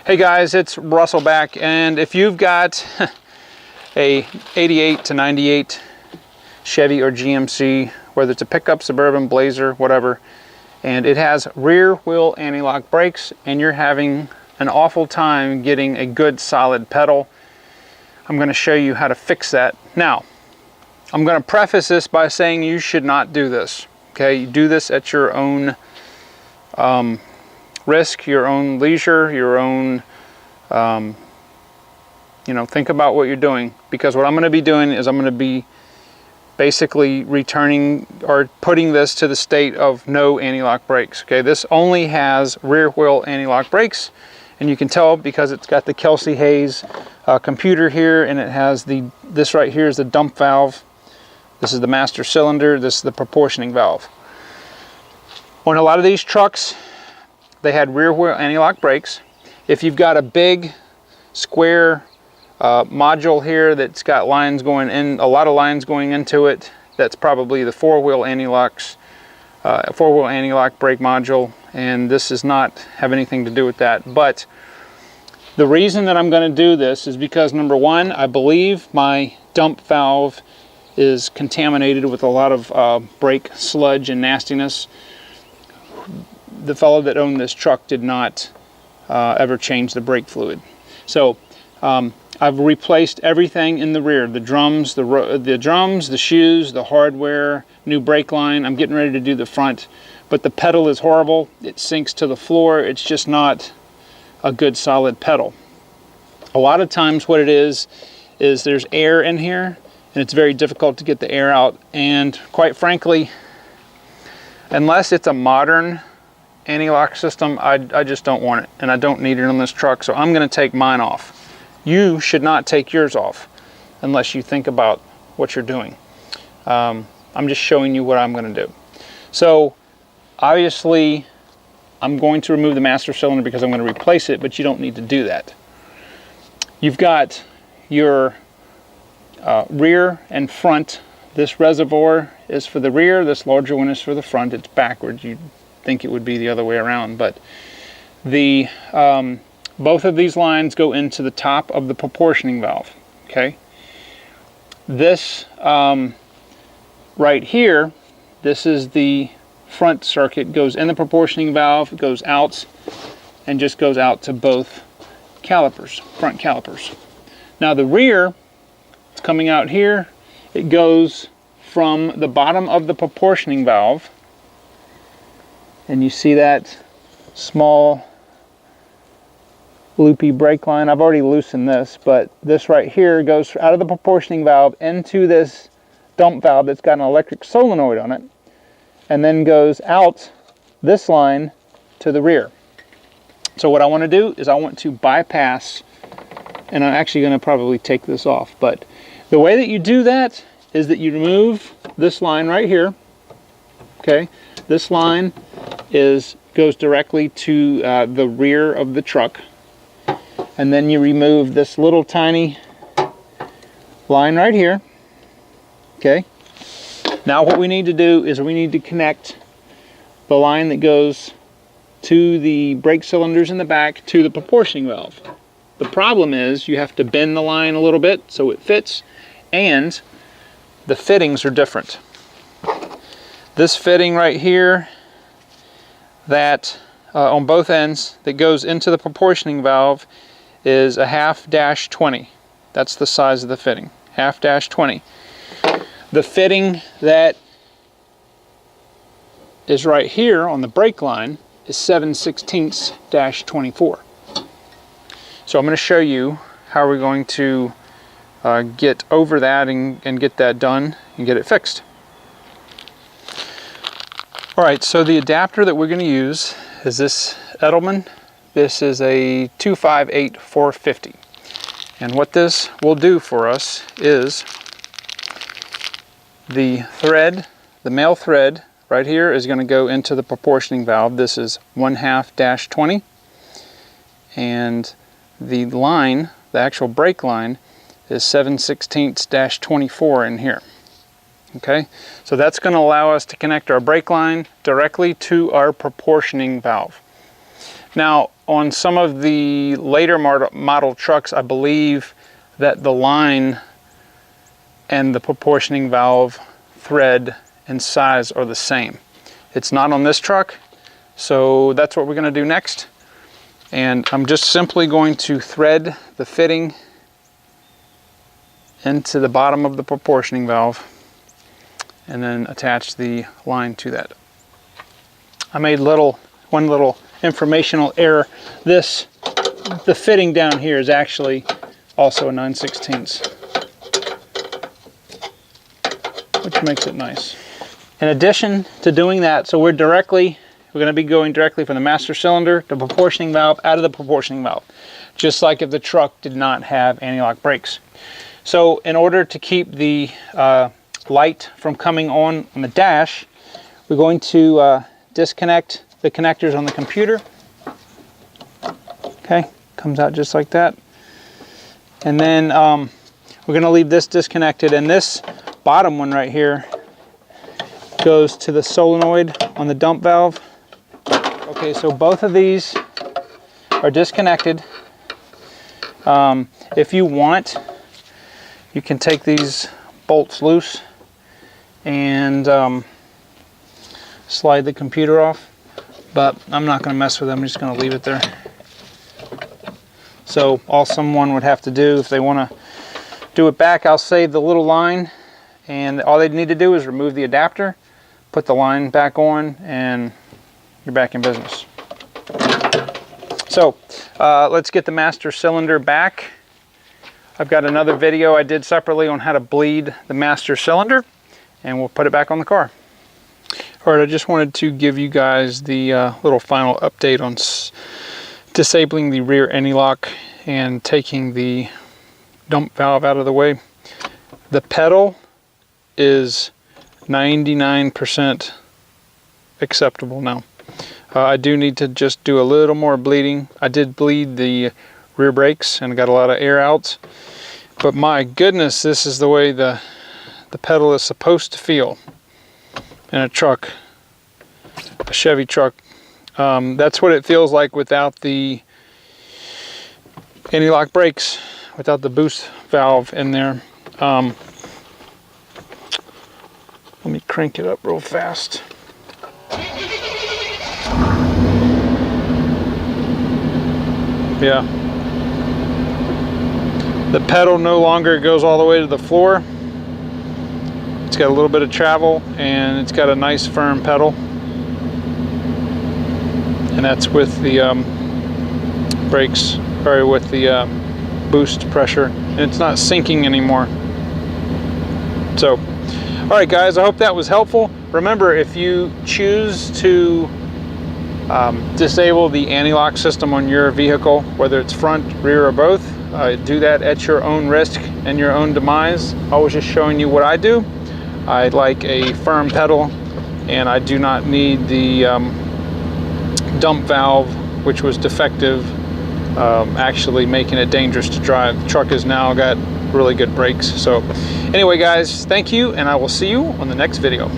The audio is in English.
Hey guys, it's Russell back, and if you've got a 88 to 98 Chevy or GMC, whether it's a pickup, Suburban, Blazer, whatever, and it has rear wheel anti-lock brakes and you're having an awful time getting a good solid pedal, I'm going to show you how to fix that. Now, I'm going to preface this by saying you should not do this. Okay, you do this at your own risk, your own leisure, your own, think about what you're doing, because what I'm going to be doing is I'm going to be basically returning or putting this to the state of no anti-lock brakes. Okay, this only has rear wheel anti-lock brakes, and you can tell because it's got the Kelsey Hayes computer here, and it has this right here is the dump valve. This is the master cylinder. This is the proportioning valve. On a lot of these trucks, they had rear wheel anti-lock brakes. If you've got a big square module here that's got lines going in, a lot of lines going into it, that's probably the four-wheel anti-lock brake module, and this does not have anything to do with that. But the reason that I'm going to do this is because, number one, I believe my dump valve is contaminated with a lot of brake sludge and nastiness. The fellow that owned this truck did not ever change the brake fluid. So I've replaced everything in the rear, the drums, the shoes, the hardware, new brake line. I'm getting ready to do the front, but the pedal is horrible. It sinks to the floor. It's just not a good solid pedal. A lot of times what it is there's air in here, and it's very difficult to get the air out. And quite frankly, unless it's a modern anti-lock system, I just don't want it, and I don't need it on this truck, so I'm going to take mine off. You should not take yours off unless you think about what you're doing. I'm just showing you what I'm going to do. So obviously I'm going to remove the master cylinder because I'm going to replace it, but you don't need to do that. You've got your rear and front. This reservoir is for the rear, this larger one is for the front. It's backwards. You'd think it would be the other way around, but the both of these lines go into the top of the proportioning valve. Okay, this right here, this is the front circuit, goes in the proportioning valve, goes out, and just goes out to both calipers, front calipers. Now the rear, it's coming out here. It goes from the bottom of the proportioning valve, and you see that small loopy brake line. I've already loosened this, but this right here goes out of the proportioning valve into this dump valve that's got an electric solenoid on it, and then goes out this line to the rear. So what I want to do is I want to bypass, and I'm actually going to probably take this off, but the way that you do that is that you remove this line right here. Okay, this line goes directly to the rear of the truck, and then you remove this little tiny line right here. Okay, now what we need to do is we need to connect the line that goes to the brake cylinders in the back to the proportioning valve. The problem is you have to bend the line a little bit so it fits, and the fittings are different. This fitting right here, that on both ends, that goes into the proportioning valve, is a 1/2-20. That's the size of the fitting, 1/2-20. The fitting that is right here on the brake line is 7/16-24. So I'm going to show you how we're going to get over that and get that done and get it fixed. Alright, so the adapter that we're going to use is this Edelman. This is a 258450. And what this will do for us is the thread, the male thread right here, is going to go into the proportioning valve. This is 1/2-20. And the line, the actual brake line, is 7/16-24 in here. Okay, so that's going to allow us to connect our brake line directly to our proportioning valve. Now, on some of the later model trucks, I believe that the line and the proportioning valve thread and size are the same. It's not on this truck, so that's what we're going to do next. And I'm just simply going to thread the fitting into the bottom of the proportioning valve and then attach the line to that. I made one little informational error. The fitting down here is actually also a 9/16, which makes it nice. In addition to doing that, so we're going to be going directly from the master cylinder to proportioning valve out of the proportioning valve, just like if the truck did not have anti-lock brakes. So in order to keep the light from coming on the dash, we're going to disconnect the connectors on the computer. Okay, comes out just like that. And then we're going to leave this disconnected, and this bottom one right here goes to the solenoid on the dump valve. Okay, so both of these are disconnected. If you want, you can take these bolts loose and slide the computer off, but I'm not going to mess with them. I'm just going to leave it there. So all someone would have to do, if they want to do it back, I'll save the little line, and all they need to do is remove the adapter, put the line back on, and you're back in business. So let's get the master cylinder back. I've got another video I did separately on how to bleed the master cylinder, and we'll put it back on the car. All right, I just wanted to give you guys the little final update on disabling the rear anti-lock and taking the dump valve out of the way. The pedal is 99% acceptable now. I do need to just do a little more bleeding. I did bleed the rear brakes and got a lot of air out, but my goodness, this is the way the pedal is supposed to feel in a truck, a Chevy truck. That's what it feels like without the anti-lock brakes, without the boost valve in there. Let me crank it up real fast. Yeah. The pedal no longer goes all the way to the floor. It's got a little bit of travel, and it's got a nice firm pedal. And that's with the brakes, or with the boost pressure. And it's not sinking anymore. So, all right guys, I hope that was helpful. Remember, if you choose to disable the anti-lock system on your vehicle, whether it's front, rear, or both, do that at your own risk and your own demise. I was just showing you what I do. I like a firm pedal, and I do not need the dump valve, which was defective, actually making it dangerous to drive. The truck has now got really good brakes. So anyway guys, thank you, and I will see you on the next video.